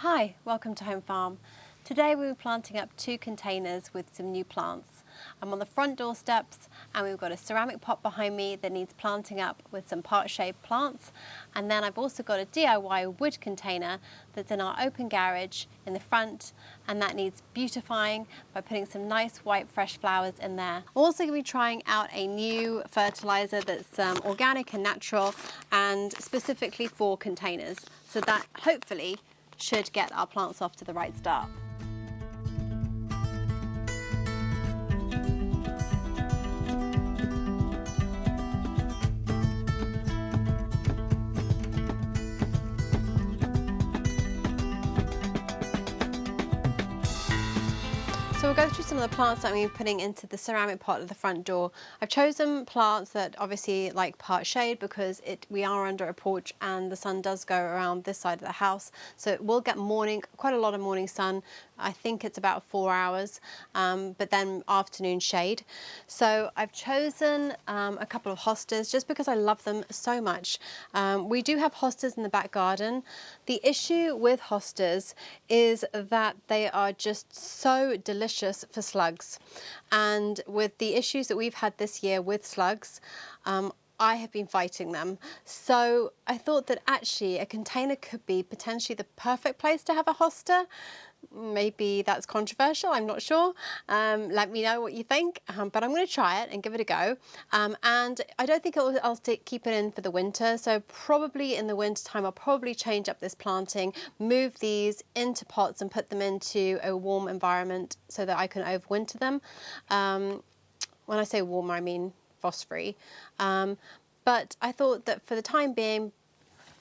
Hi, welcome to Home Farm. Today we'll be planting up 2 containers with some new plants. I'm on the front door steps and we've got a ceramic pot behind me that needs planting up with some part-shaped plants, and then I've also got a DIY wood container that's in our open garage in the front, and that needs beautifying by putting some nice white fresh flowers in there. I'm also going to be trying out a new fertilizer that's organic and natural and specifically for containers, so that hopefully should get our plants off to the right start. So we'll go through some of the plants that I'm going to be putting into the ceramic pot at the front door. I've chosen plants that obviously like part shade because we are under a porch and the sun does go around this side of the house. So it will get quite a lot of morning sun. I think it's about 4 hours, but then afternoon shade. So I've chosen a couple of hostas just because I love them so much. We do have hostas in the back garden. The issue with hostas is that they are just so delicious for slugs, and with the issues that we've had this year with slugs, I have been fighting them. So I thought that actually a container could be potentially the perfect place to have a hosta. Maybe that's controversial, I'm not sure. Let me know what you think, but I'm going to try it and give it a go. And I don't think I'll keep it in for the winter, so probably in the winter time I'll probably change up this planting, move these into pots and put them into a warm environment so that I can overwinter them. When I say warm, I mean frost-free. But I thought that for the time being,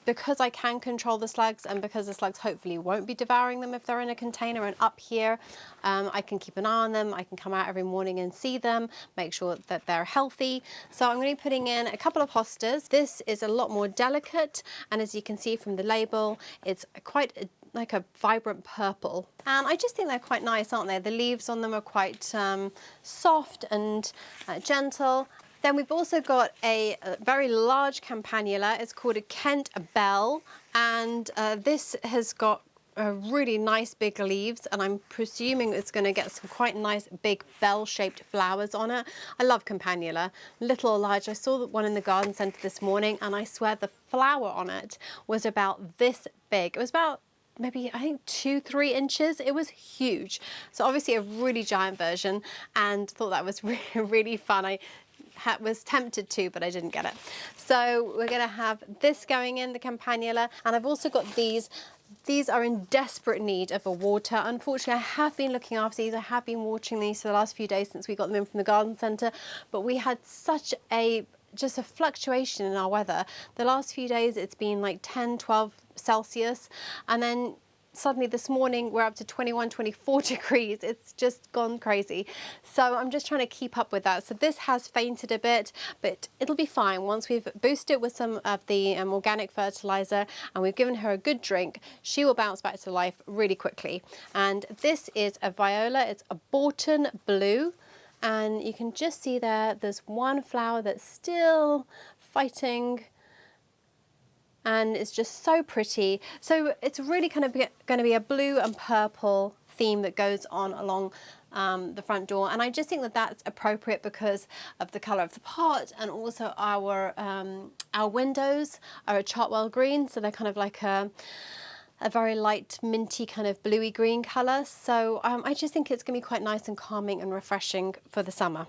because I can control the slugs and because the slugs hopefully won't be devouring them if they're in a container and up here, I can keep an eye on them. I can come out every morning and see them, make sure that they're healthy. So I'm going to be putting in a couple of hostas. This is a lot more delicate, and as you can see from the label, it's quite like a vibrant purple. And I just think they're quite nice, aren't they? The leaves on them are quite soft and gentle. Then we've also got a very large campanula. It's called a Kent Bell, and this has got really nice big leaves, and I'm presuming it's going to get some quite nice big bell-shaped flowers on it. I love campanula, little or large. I saw one in the garden centre this morning, and I swear the flower on it was about this big. It was about maybe, I think, 2-3 inches. It was huge. So obviously a really giant version, and thought that was really fun. I was tempted to, but I didn't get it. So we're going to have this going in, the campanula, and I've also got these. These are in desperate need of a water. Unfortunately, I have been looking after these. I have been watering these for the last few days since we got them in from the garden centre, but we had just a fluctuation in our weather. The last few days it's been like 10-12 Celsius, and then suddenly this morning we're up to 21-24 degrees. It's just gone crazy. So I'm just trying to keep up with that. So this has fainted a bit, but it'll be fine. Once we've boosted it with some of the organic fertilizer and we've given her a good drink, she will bounce back to life really quickly. And this is a viola. It's a Borton blue. And you can just see there's one flower that's still fighting, and it's just so pretty. So it's really kind of going to be a blue and purple theme that goes on along the front door, and I just think that that's appropriate because of the colour of the pot, and also our windows are a chartwell green, so they're kind of like a very light minty kind of bluey green colour. So I just think it's going to be quite nice and calming and refreshing for the summer.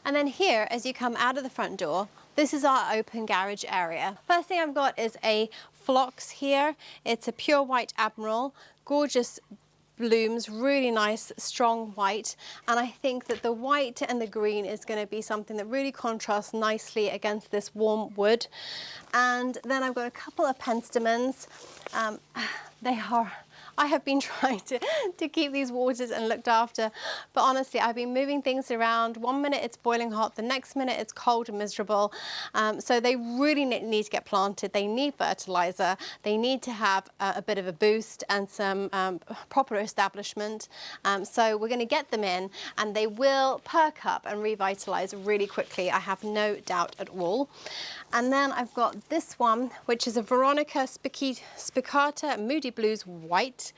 And then here, as you come out of the front door, this is our open garage area. First thing I've got is a phlox here. It's a pure white Admiral, gorgeous blooms, really nice strong white, and I think that the white and the green is going to be something that really contrasts nicely against this warm wood. And then I've got a couple of penstemons. I have been trying to keep these watered and looked after, but honestly I've been moving things around. One minute it's boiling hot, the next minute it's cold and miserable. So they really need to get planted. They need fertilizer. They need to have a bit of a boost and some proper establishment. So we're going to get them in, and they will perk up and revitalize really quickly. I have no doubt at all. And then I've got this one, which is a Veronica spicata Moody Blues White. white.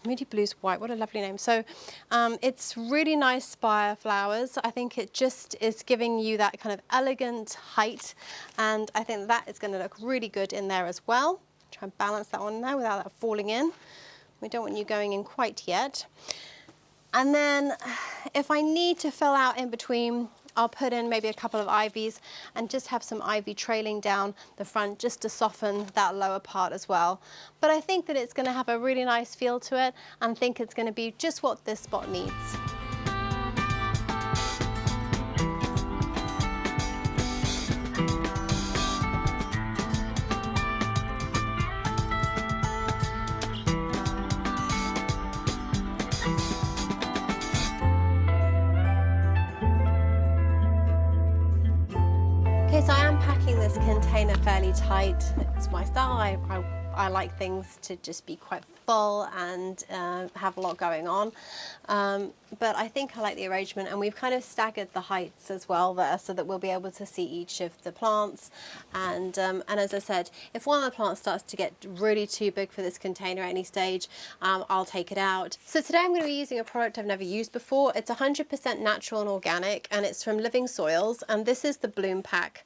Moody Blues White, what a lovely name. So it's really nice spire flowers. I think it just is giving you that kind of elegant height, and I think that is going to look really good in there as well. Try and balance that one now without that falling in. We don't want you going in quite yet. And then if I need to fill out in between, I'll put in maybe a couple of ivies and just have some ivy trailing down the front just to soften that lower part as well. But I think that it's going to have a really nice feel to it, and think it's going to be just what this spot needs. Okay, so I am packing this container fairly tight. It's my style. I like things to just be quite full and have a lot going on. But I think I like the arrangement, and we've kind of staggered the heights as well there so that we'll be able to see each of the plants. And as I said, if one of the plants starts to get really too big for this container at any stage, I'll take it out. So today I'm going to be using a product I've never used before. It's 100% natural and organic, and it's from Living Soils, and this is the Bloom Pack.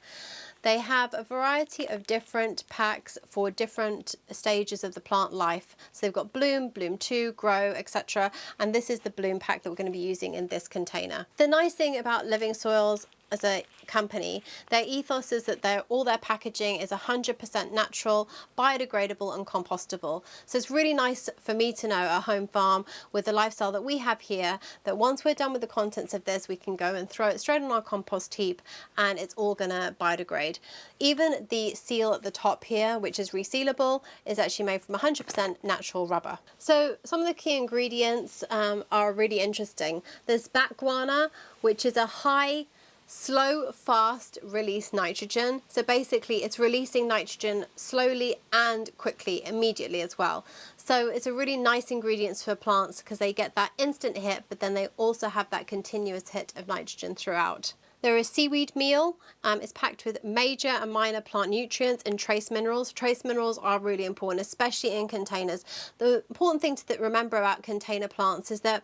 They have a variety of different packs for different stages of the plant life. So they've got Bloom, Bloom 2, Grow, etc. And this is the Bloom Pack that we're going to be using in this container. The nice thing about Living Soils as a company, their ethos is that all their packaging is 100% natural, biodegradable and compostable. So it's really nice for me to know at home farm with the lifestyle that we have here, that once we're done with the contents of this, we can go and throw it straight on our compost heap and it's all gonna biodegrade. Even the seal at the top here, which is resealable, is actually made from 100% natural rubber. So some of the key ingredients are really interesting. There's bat guana, which is a high slow, fast release nitrogen. So basically it's releasing nitrogen slowly and quickly, immediately as well. So it's a really nice ingredient for plants because they get that instant hit, but then they also have that continuous hit of nitrogen throughout. There is seaweed meal. It's packed with major and minor plant nutrients and trace minerals. Trace minerals are really important, especially in containers. The important thing to remember about container plants is that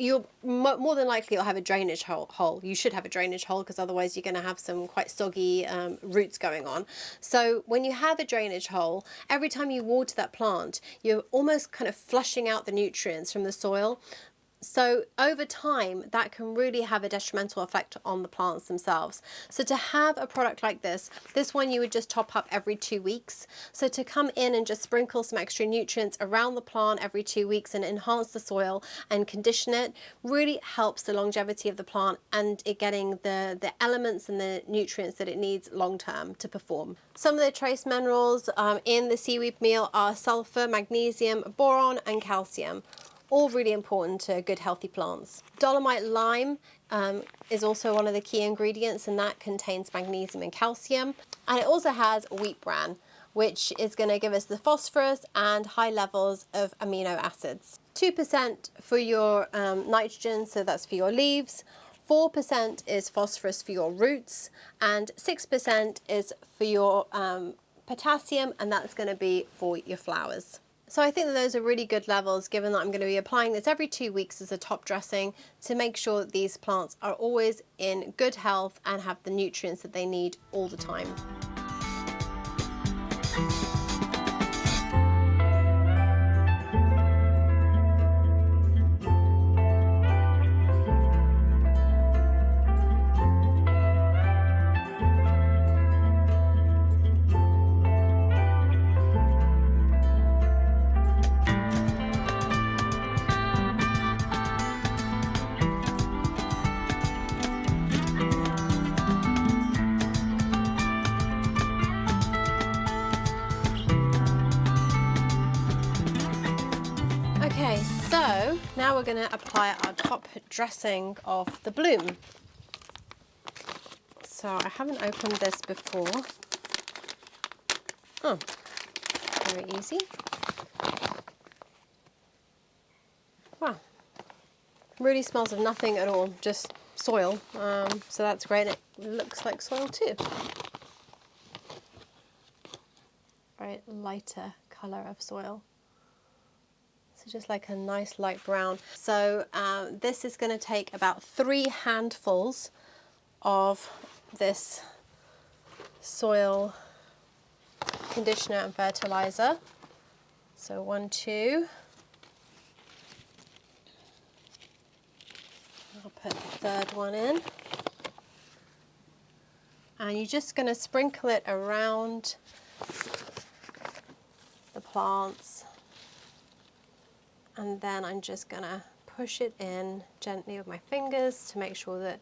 you'll more than likely you'll have a drainage hole. You should have a drainage hole because otherwise you're going to have some quite soggy roots going on. So when you have a drainage hole, every time you water that plant, you're almost kind of flushing out the nutrients from the soil. So over time, that can really have a detrimental effect on the plants themselves. So to have a product like this one you would just top up every 2 weeks. So to come in and just sprinkle some extra nutrients around the plant every 2 weeks and enhance the soil and condition it really helps the longevity of the plant and it getting the elements and the nutrients that it needs long term to perform. Some of the trace minerals in the seaweed meal are sulfur, magnesium, boron and calcium. All really important to good healthy plants. Dolomite lime is also one of the key ingredients, and that contains magnesium and calcium. And it also has wheat bran, which is going to give us the phosphorus and high levels of amino acids. 2% for your nitrogen, so that's for your leaves. 4% is phosphorus for your roots, and 6% is for your potassium, and that's going to be for your flowers. So I think that those are really good levels, given that I'm going to be applying this every 2 weeks as a top dressing to make sure that these plants are always in good health and have the nutrients that they need all the time. Okay, so now we're going to apply our top dressing of the Bloom. So I haven't opened this before. Oh, very easy. Wow, really smells of nothing at all, just soil. So that's great. It looks like soil too. Very lighter colour of soil. So just like a nice light brown. So this is going to take about 3 handfuls of this soil conditioner and fertilizer. So 1, 2. I'll put the 3rd one in. And you're just going to sprinkle it around the plants. And then I'm just going to push it in gently with my fingers to make sure that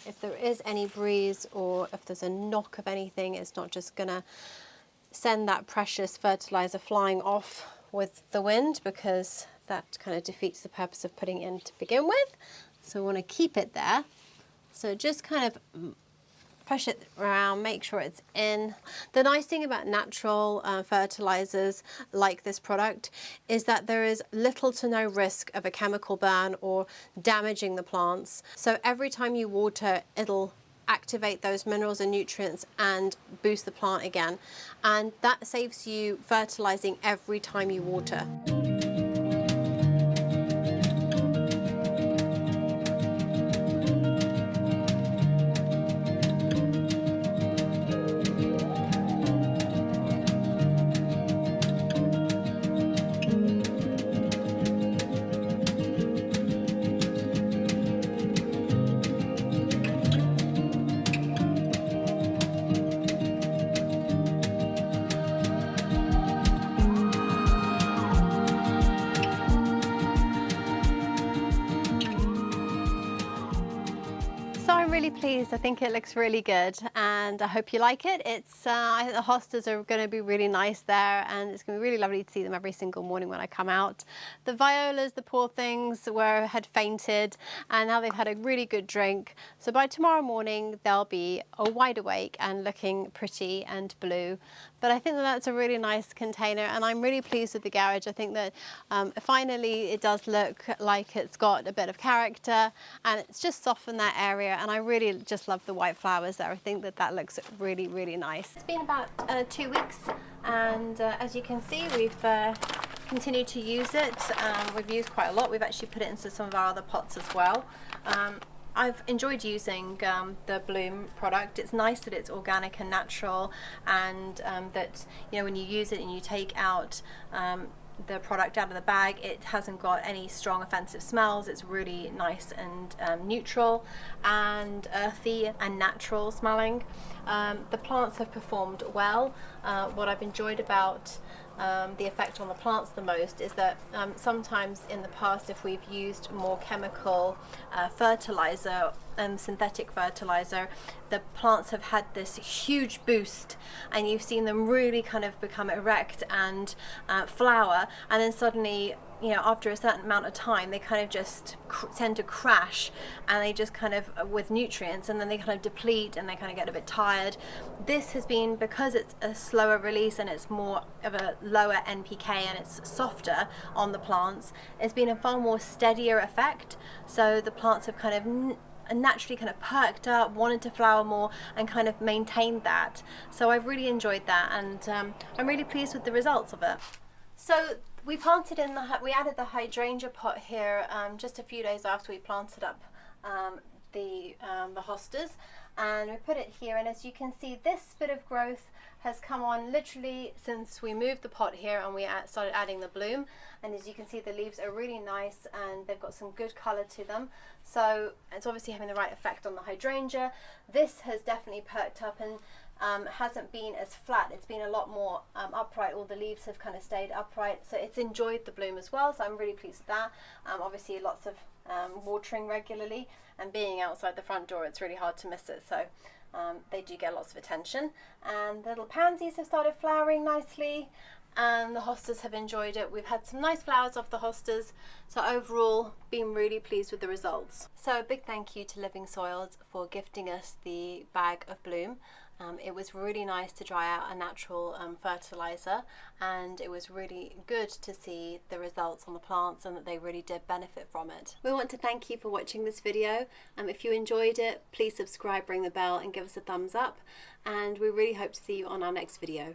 if there is any breeze or if there's a knock of anything, it's not just going to send that precious fertilizer flying off with the wind, because that kind of defeats the purpose of putting it in to begin with. So we want to keep it there. So just kind of push it around, make sure it's in. The nice thing about natural fertilizers like this product is that there is little to no risk of a chemical burn or damaging the plants. So every time you water, it'll activate those minerals and nutrients and boost the plant again. And that saves you fertilizing every time you water. Really pleased. I think it looks really good and I hope you like it. I think the hostas are going to be really nice there, and it's going to be really lovely to see them every single morning when I come out. The violas, the poor things, had fainted, and now they've had a really good drink. So by tomorrow morning they'll be wide awake and looking pretty and blue. But I think that that's a really nice container, and I'm really pleased with the garage. I think that finally it does look like it's got a bit of character, and it's just softened that area, and I really just love the white flowers there. I think that that looks really, really nice. It's been about 2 weeks, and as you can see, we've continued to use it. We've used quite a lot. We've actually put it into some of our other pots as well. I've enjoyed using the Bloom product. It's nice that it's organic and natural, and that, you know, when you use it and you take out the product out of the bag, it hasn't got any strong offensive smells. It's really nice and neutral and earthy and natural smelling. The plants have performed well. What I've enjoyed about the effect on the plants the most is that sometimes in the past, if we've used more chemical fertilizer and synthetic fertilizer, the plants have had this huge boost, and you've seen them really kind of become erect and flower, and then suddenly, you know, after a certain amount of time, they kind of just tend to crash, and they just kind of with nutrients, and then they kind of deplete and they kind of get a bit tired. This has been, because it's a slower release and it's more of a lower NPK and it's softer on the plants, it's been a far more steadier effect. So the plants have kind of naturally kind of perked up, wanted to flower more, and kind of maintained that. So I've really enjoyed that, and I'm really pleased with the results of it. So we planted in we added the hydrangea pot here just a few days after we planted up the hostas, and we put it here, and as you can see, this bit of growth has come on literally since we moved the pot here and we started adding the bloom. And as you can see, the leaves are really nice and they've got some good color to them, so it's obviously having the right effect on the hydrangea. This has definitely perked up and hasn't been as flat. It's been a lot more upright. All the leaves have kind of stayed upright, so it's enjoyed the bloom as well, so I'm really pleased with that. Obviously lots of watering regularly, and being outside the front door, it's really hard to miss it, so they do get lots of attention. And the little pansies have started flowering nicely, and the hostas have enjoyed it. We've had some nice flowers off the hostas, so overall been really pleased with the results. So a big thank you to Living Soils for gifting us the bag of bloom. It was really nice to try out a natural fertilizer, and it was really good to see the results on the plants and that they really did benefit from it. We want to thank you for watching this video. If you enjoyed it, please subscribe, ring the bell and give us a thumbs up, and we really hope to see you on our next video.